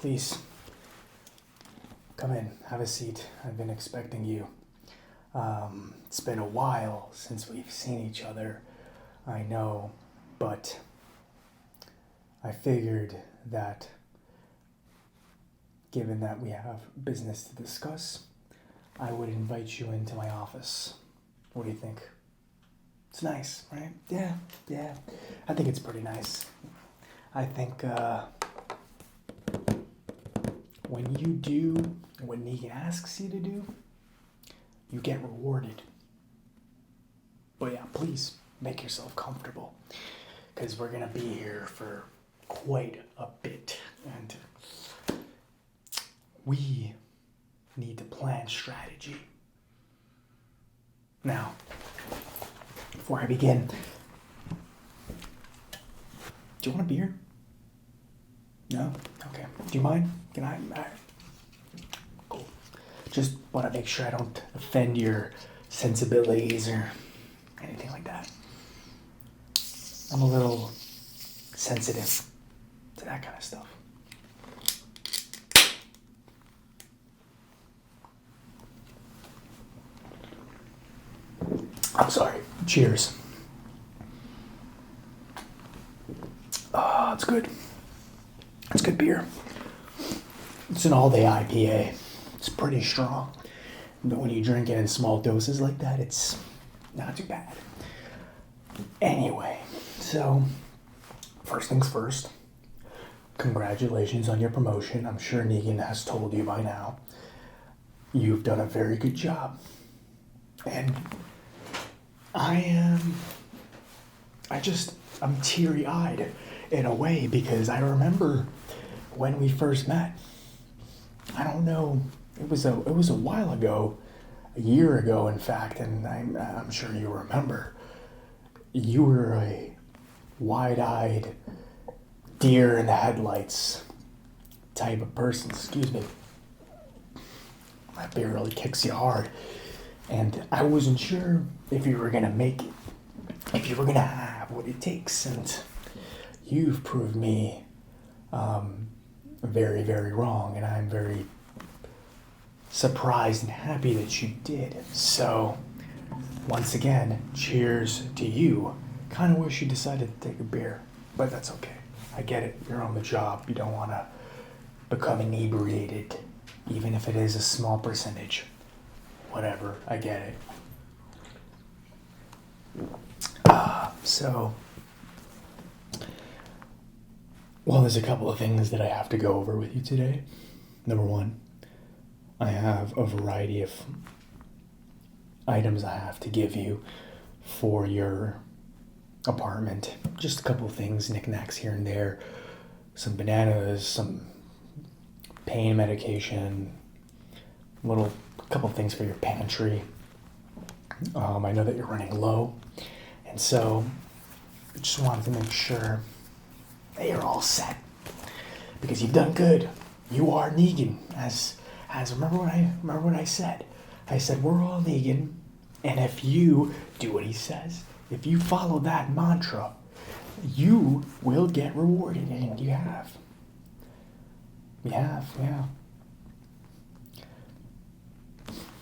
please. Come in, have a seat. I've been expecting you. It's been a while since we've seen each other, I know, but I figured that given that we have business to discuss, I would invite you into my office. What do you think? It's nice, right? Yeah. I think it's pretty nice. I think when you do what Negan asks you to do, you get rewarded. But yeah, please make yourself comfortable, because we're gonna be here for quite a bit, and we need to plan strategy. Now, before I begin, do you want a beer? No? Okay. Do you mind? Can I? Cool. Just want to make sure I don't offend your sensibilities or anything like that. I'm a little sensitive to that kind of stuff. I'm sorry. Cheers. It's good. It's good beer. It's an all-day IPA. It's pretty strong. But when you drink it in small doses like that, it's not too bad. Anyway, so first things first, congratulations on your promotion. I'm sure Negan has told you by now. You've done a very good job. And I'm teary-eyed in a way, because I remember when we first met. I don't know, it was a while ago, a year ago in fact, and I'm sure you remember. You were a wide-eyed, deer in the headlights type of person. Excuse me. That beer really kicks you hard. And I wasn't sure if you were gonna make it, if you were gonna have what it takes, and you've proved me very, very wrong, and I'm very surprised and happy that you did. So, once again, cheers to you. Kind of wish you decided to take a beer, but that's okay. I get it. You're on the job. You don't want to become inebriated, even if it is a small percentage. Whatever. I get it. Well, there's a couple of things that I have to go over with you today. Number one, I have a variety of items I have to give you for your apartment. Just a couple of things, knickknacks here and there. Some bananas, some pain medication, couple of things for your pantry. I know that you're running low, and so I just wanted to make sure that you're all set, because you've done good. You are Negan, as remember what I said. I said we're all Negan, and if you do what he says, if you follow that mantra, you will get rewarded, and you have. Yeah.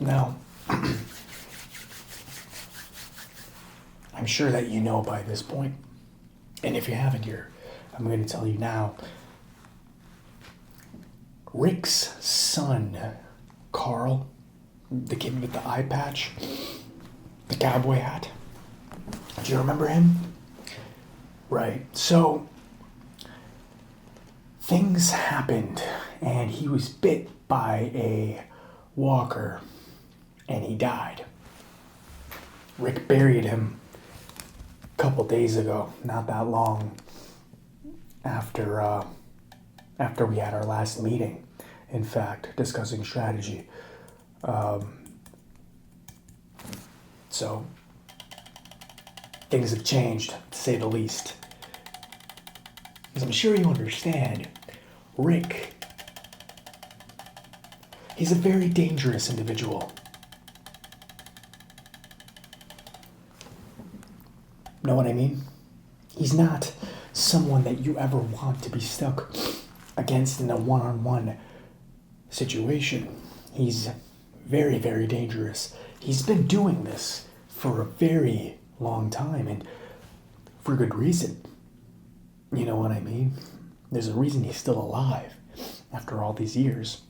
Now, I'm sure that you know by this point, and if you haven't, I'm going to tell you now. Rick's son, Carl, the kid with the eye patch, the cowboy hat. Do you remember him? Right. So, things happened, and he was bit by a walker, and he died. Rick buried him a couple days ago, not that long after we had our last meeting, in fact, discussing strategy. So, things have changed, to say the least. As I'm sure you understand, Rick, he's a very dangerous individual. Know what I mean? He's not someone that you ever want to be stuck against in a one-on-one situation. He's very, very dangerous. He's been doing this for a very long time, and for good reason. You know what I mean? There's a reason he's still alive after all these years.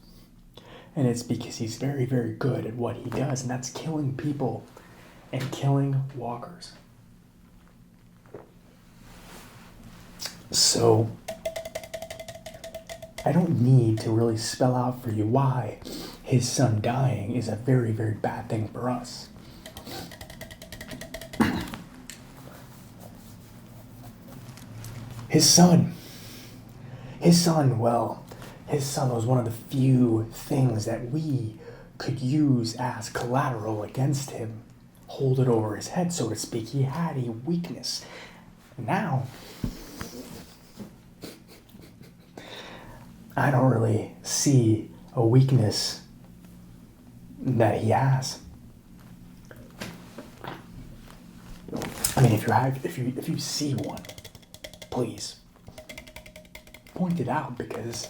And it's because he's very, very good at what he does, and that's killing people and killing walkers. So, I don't need to really spell out for you why his son dying is a very, very bad thing for us. His son, well, his son was one of the few things that we could use as collateral against him. Hold it over his head, so to speak. He had a weakness. Now, I don't really see a weakness that he has. I mean, if you see one, please point it out, because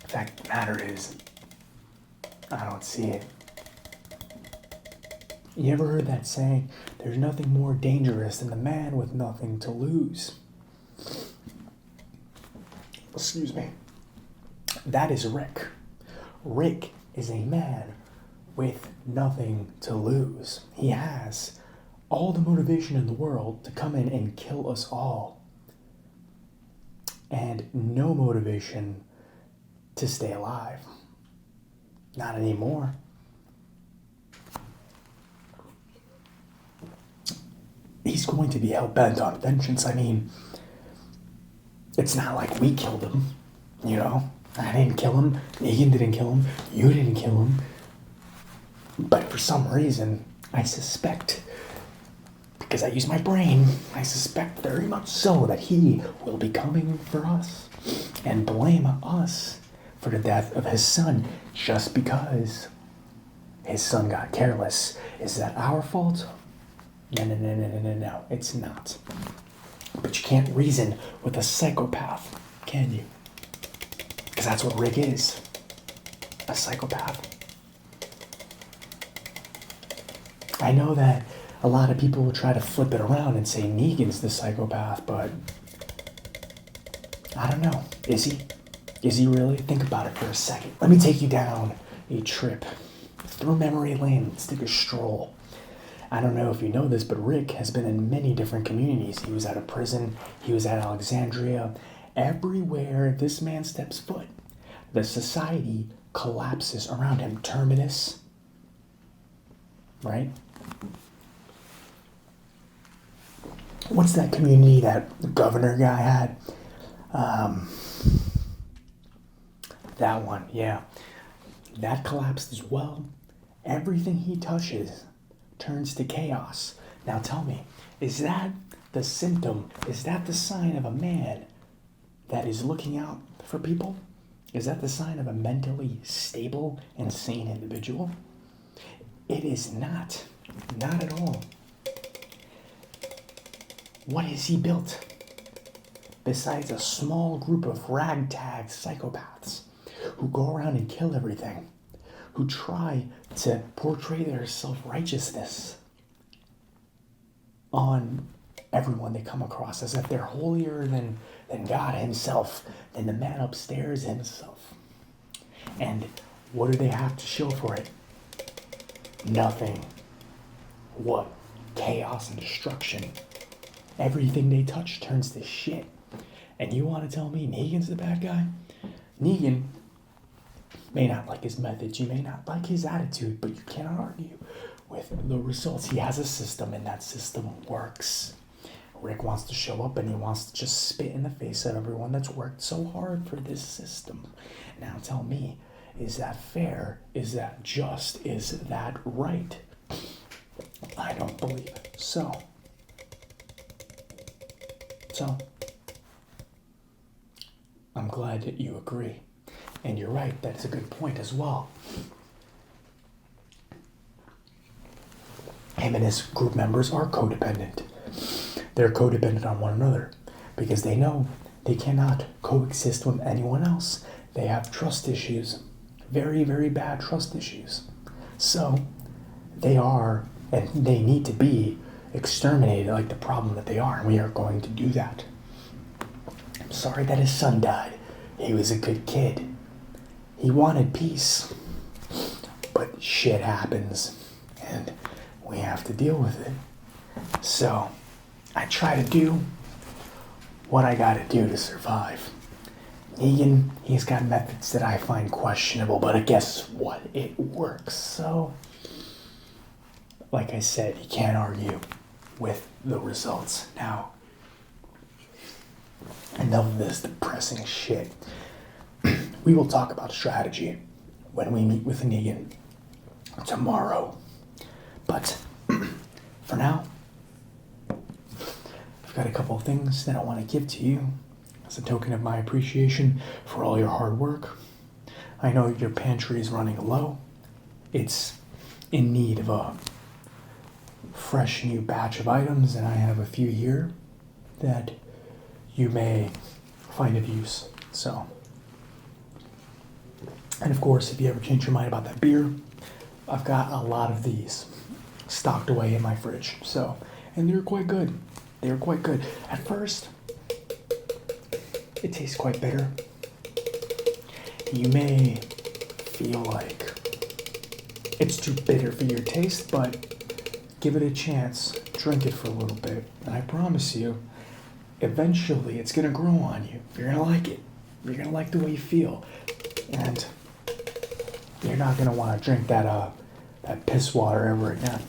the fact of the matter is, I don't see it. You ever heard that saying, there's nothing more dangerous than the man with nothing to lose? Excuse me. That is Rick. Rick is a man with nothing to lose. He has all the motivation in the world to come in and kill us all, and no motivation to stay alive. Not anymore. He's going to be hell-bent on vengeance. I mean, it's not like we killed him, you know? I didn't kill him. Negan didn't kill him. You didn't kill him. But for some reason, I suspect, because I use my brain, I suspect very much so that he will be coming for us and blame us for the death of his son just because his son got careless. Is that our fault? No, it's not. But you can't reason with a psychopath, can you? Because that's what Rick is. A psychopath. I know that a lot of people will try to flip it around and say Negan's the psychopath, but I don't know. Is he? Is he really? Think about it for a second. Let me take you down a trip through memory lane. Let's take a stroll. I don't know if you know this, but Rick has been in many different communities. He was at a prison. He was at Alexandria. Everywhere this man steps foot, the society collapses around him. Terminus, right? What's that community that the governor guy had? That one, yeah. That collapsed as well. Everything he touches turns to chaos. Now tell me, is that the symptom? Is that the sign of a man that is looking out for people? Is that the sign of a mentally stable and sane individual? It is not. Not at all. What has he built besides a small group of ragtag psychopaths who go around and kill everything, who try to portray their self-righteousness on everyone they come across as if they're holier than God himself, than the man upstairs himself. And what do they have to show for it? Nothing. What? Chaos and destruction. Everything they touch turns to shit. And you want to tell me Negan's the bad guy? Negan may not like his methods, you may not like his attitude, but you cannot argue with the results. He has a system, and that system works. Rick wants to show up, and he wants to just spit in the face of everyone that's worked so hard for this system. Now tell me, is that fair? Is that just? Is that right? I don't believe it. So, I'm glad that you agree. And you're right, that's a good point as well. Him and his group members are codependent. They're codependent on one another because they know They cannot coexist with anyone else. They have trust issues. Very, very bad trust issues. So, they are, and they need to be exterminated like the problem that they are, and we are going to do that. I'm sorry that his son died. He was a good kid. He wanted peace. But shit happens, and we have to deal with it. So, I try to do what I gotta do to survive. Negan, he's got methods that I find questionable, but guess what? It works. So, like I said, you can't argue with the results. Now, enough of this depressing shit. We will talk about strategy when we meet with Negan tomorrow. But for now, I've got a couple of things that I want to give to you as a token of my appreciation for all your hard work. I know your pantry is running low. It's in need of a fresh new batch of items, and I have a few here that you may find of use. So, and of course, if you ever change your mind about that beer, I've got a lot of these stocked away in my fridge. So, and they're quite good. They're quite good. At first, it tastes quite bitter. You may feel like it's too bitter for your taste, but give it a chance. Drink it for a little bit. And I promise you, eventually it's going to grow on you. You're going to like it. You're going to like the way you feel. And you're not going to want to drink that piss water ever again.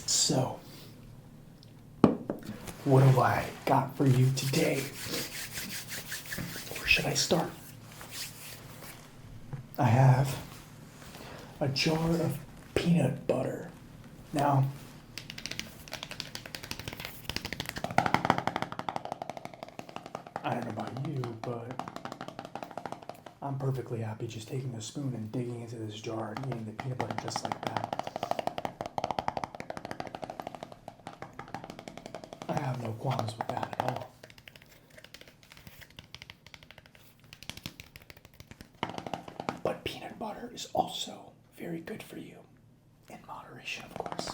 So, what have I got for you today? Where should I start? I have a jar of peanut butter. Now, I don't know about you, but I'm perfectly happy just taking a spoon and digging into this jar and eating the peanut butter just like that. I have no qualms with that at all. But peanut butter is also very good for you. In moderation, of course.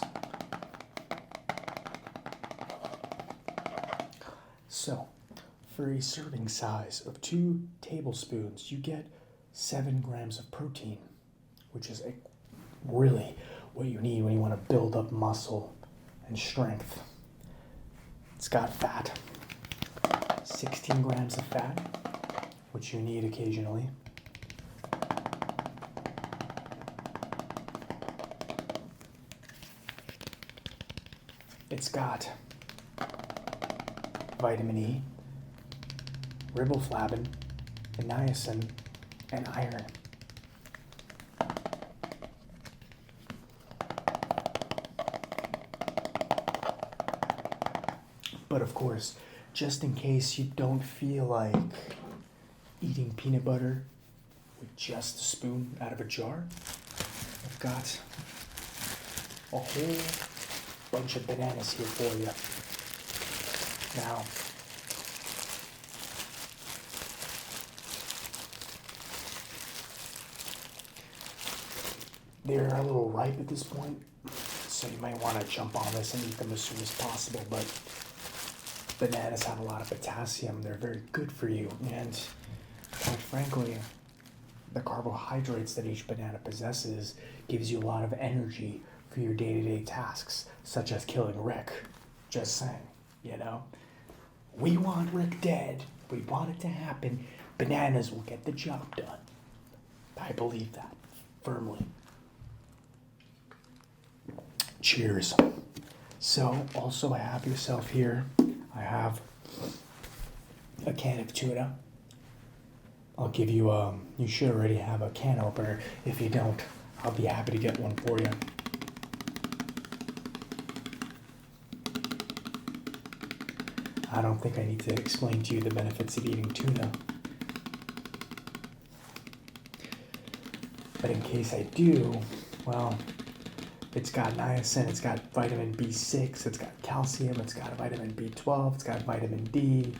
So, for a serving size of 2 tablespoons, you get 7 grams of protein, which is really what you need when you want to build up muscle and strength. It's got fat, 16 grams of fat, which you need occasionally. It's got vitamin E, riboflavin, and niacin, and iron. But of course, just in case you don't feel like eating peanut butter with just a spoon out of a jar, I've got a whole bunch of bananas here for you. Now, they're a little ripe at this point, so you might want to jump on this and eat them as soon as possible, but bananas have a lot of potassium. They're very good for you, and quite frankly, the carbohydrates that each banana possesses gives you a lot of energy for your day-to-day tasks, such as killing Rick. Just saying, you know? We want Rick dead. We want it to happen. Bananas will get the job done. I believe that firmly. Cheers. So, also I have yourself here. I have a can of tuna. I'll give you, you should already have a can opener. If you don't, I'll be happy to get one for you. I don't think I need to explain to you the benefits of eating tuna. But in case I do, well, It's got niacin, it's got vitamin B6, it's got calcium, it's got vitamin B12, it's got vitamin D,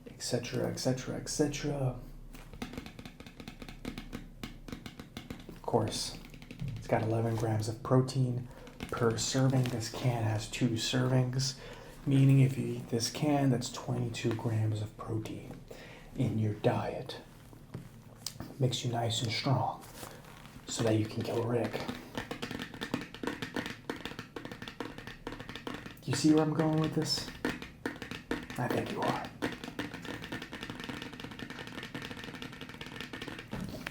etc., etc., etc. Of course, it's got 11 grams of protein per serving. This can has 2 servings, meaning if you eat this can, that's 22 grams of protein in your diet. Makes you nice and strong so that you can kill Rick. You see where I'm going with this? I think you are.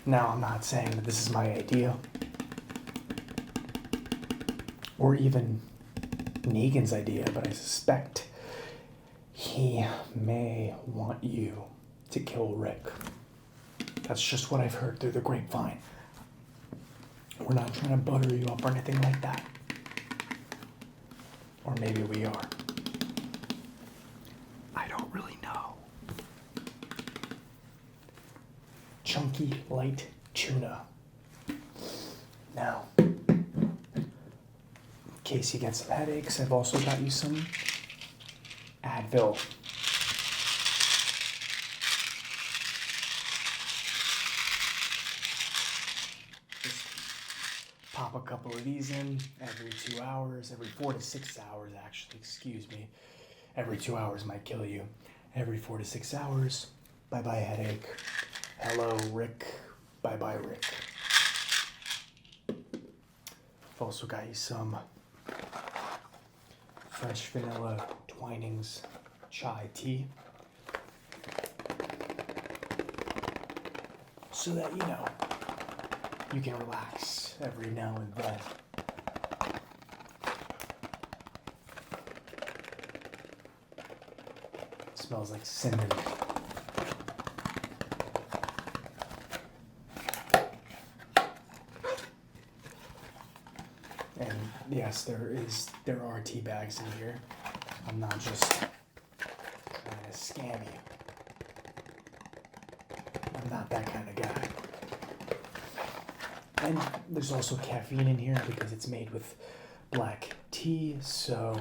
Now, I'm not saying that this is my idea, or even Negan's idea, but I suspect he may want you to kill Rick. That's just what I've heard through the grapevine. We're not trying to butter you up or anything like that. Or maybe we are. I don't really know. Chunky light tuna. Now, in case you get some headaches, I've also got you some Advil. Just pop a couple of these in every 2 hours, every 4 to 6 hours actually, excuse me. Every 2 hours might kill you. Every 4 to 6 hours, bye-bye headache. Hello, Rick. Bye-bye, Rick. I've also got you some French vanilla Twinings chai tea. So that, you know, you can relax every now and then. It smells like cinnamon. And yes, there are tea bags in here. I'm not just trying to scam you. I'm not that kind of guy. And there's also caffeine in here because it's made with black tea, so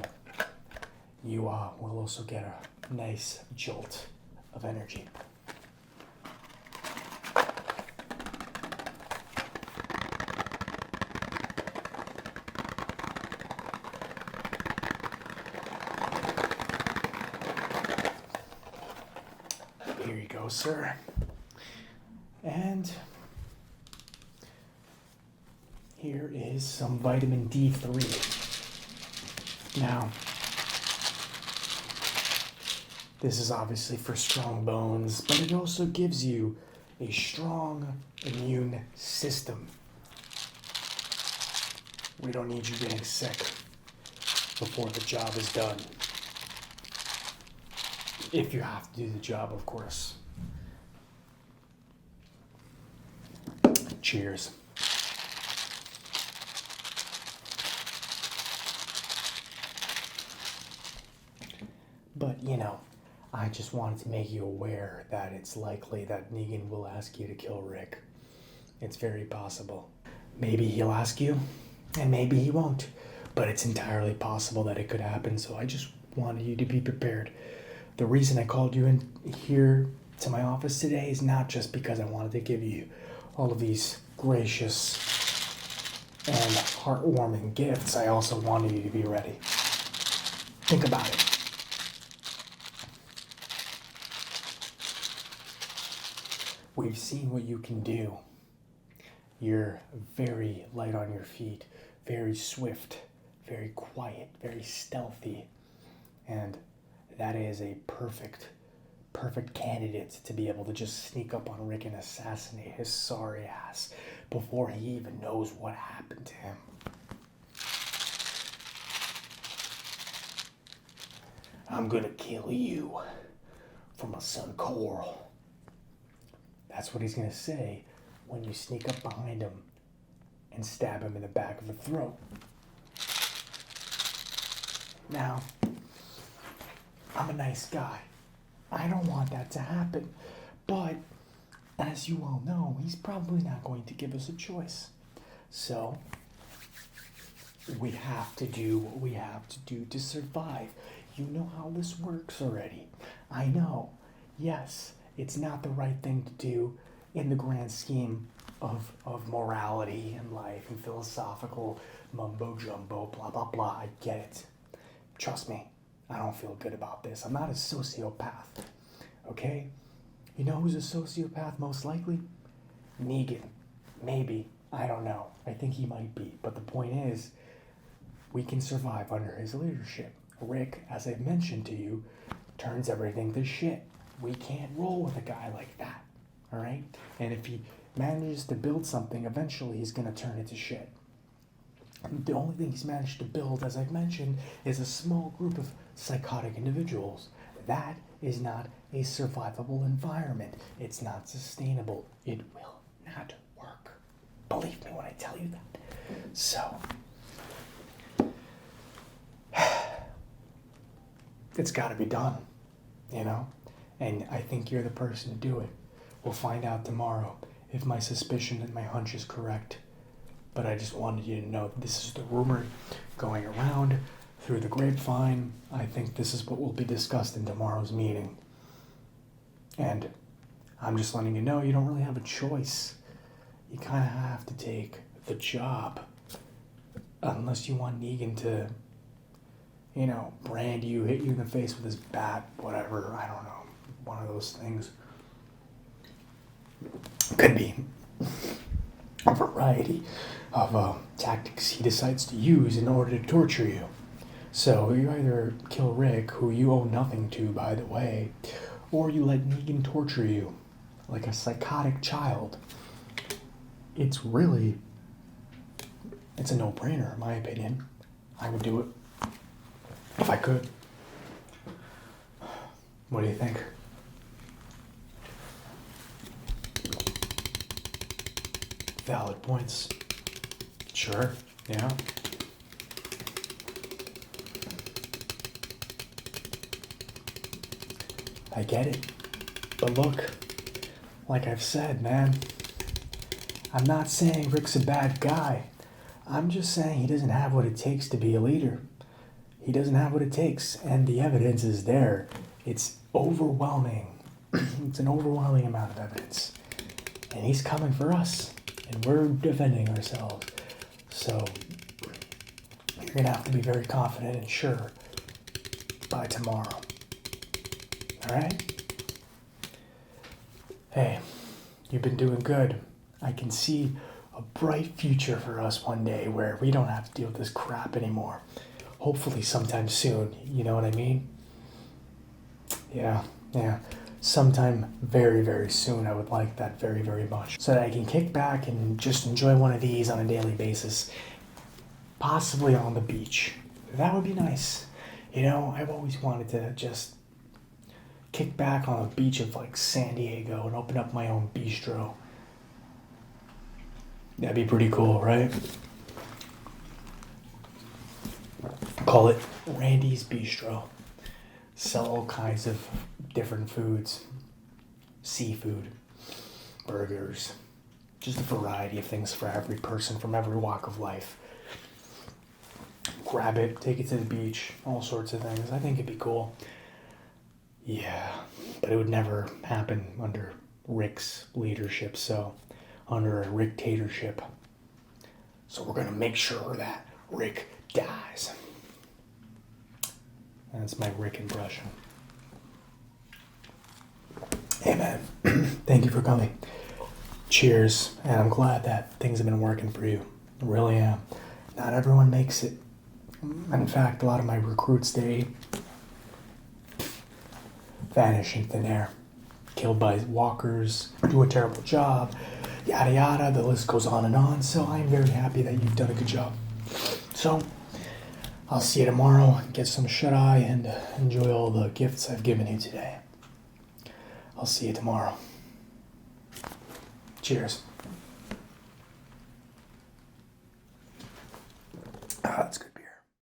you will also get a nice jolt of energy. Here you go, sir. And here is some vitamin D3. Now, this is obviously for strong bones, but it also gives you a strong immune system. We don't need you getting sick before the job is done. If you have to do the job, of course. Cheers. But, you know, I just wanted to make you aware that it's likely that Negan will ask you to kill Rick. It's very possible. Maybe he'll ask you, and maybe he won't. But it's entirely possible that it could happen, so I just wanted you to be prepared. The reason I called you in here to my office today is not just because I wanted to give you all of these gracious and heartwarming gifts. I also wanted you to be ready. Think about it. We've seen what you can do. You're very light on your feet, very swift, very quiet, very stealthy, and that is a perfect candidate to be able to just sneak up on Rick and assassinate his sorry ass before he even knows what happened to him. I'm gonna kill you for my son Coral. That's what he's gonna say when you sneak up behind him and stab him in the back of the throat. Now, I'm a nice guy. I don't want that to happen. But, as you all know, he's probably not going to give us a choice. So, We have to do what we have to do to survive. You know how this works already. I know. Yes, it's not the right thing to do in the grand scheme of morality and life and philosophical mumbo jumbo, blah, blah, blah. I get it. Trust me, I don't feel good about this. I'm not a sociopath, okay? You know who's a sociopath most likely? Negan. Maybe. I don't know. I think he might be. But the point is, we can survive under his leadership. Rick, as I've mentioned to you, turns everything to shit. We can't roll with a guy like that, all right? And if he manages to build something, eventually he's going to turn it to shit. The only thing he's managed to build, as I've mentioned, is a small group of psychotic individuals. That is not a survivable environment. It's not sustainable. It will not work. Believe me when I tell you that. So, it's got to be done, you know? And I think you're the person to do it. We'll find out tomorrow if my suspicion and my hunch is correct. But I just wanted you to know that this is the rumor going around through the grapevine. I think this is what will be discussed in tomorrow's meeting. And I'm just letting you know you don't really have a choice. You kind of have to take the job. Unless you want Negan to, you know, brand you, hit you in the face with his bat, whatever, I don't know, one of those things. Could be a variety of tactics he decides to use in order to torture you. So you either kill Rick, who you owe nothing to, by the way, or you let Negan torture you like a psychotic child. It's a no-brainer, in my opinion. I would do it if I could. What do you think? Valid points. Sure, yeah. I get it. But look, like I've said, man, I'm not saying Rick's a bad guy. I'm just saying he doesn't have what it takes to be a leader. He doesn't have what it takes, and the evidence is there. It's overwhelming. It's an overwhelming amount of evidence. And he's coming for us, and we're defending ourselves. So, you're going to have to be very confident and sure by tomorrow. Alright? Hey, you've been doing good. I can see a bright future for us one day where we don't have to deal with this crap anymore. Hopefully sometime soon, you know what I mean? Yeah. Sometime very, very soon, I would like that very, very much. So that I can kick back and just enjoy one of these on a daily basis. Possibly on the beach. That would be nice. You know, I've always wanted to just kick back on a beach of like San Diego and open up my own bistro. That'd be pretty cool, right? Call it Randy's Bistro. Sell all kinds of different foods. Seafood, burgers, just a variety of things for every person from every walk of life. Grab it, take it to the beach, all sorts of things. I think it'd be cool. Yeah, but it would never happen under Rick's leadership, so under a Rick-tatorship. So we're gonna make sure that Rick dies. That's my Rick impression. Hey man, thank you for coming. Cheers, and I'm glad that things have been working for you. I really am. Not everyone makes it. In fact, a lot of my recruits, they vanish in thin air. Killed by walkers, do a terrible job, yada yada, the list goes on and on. So I'm very happy that you've done a good job. So I'll see you tomorrow, get some shut-eye, and enjoy all the gifts I've given you today. I'll see you tomorrow. Cheers. That's good.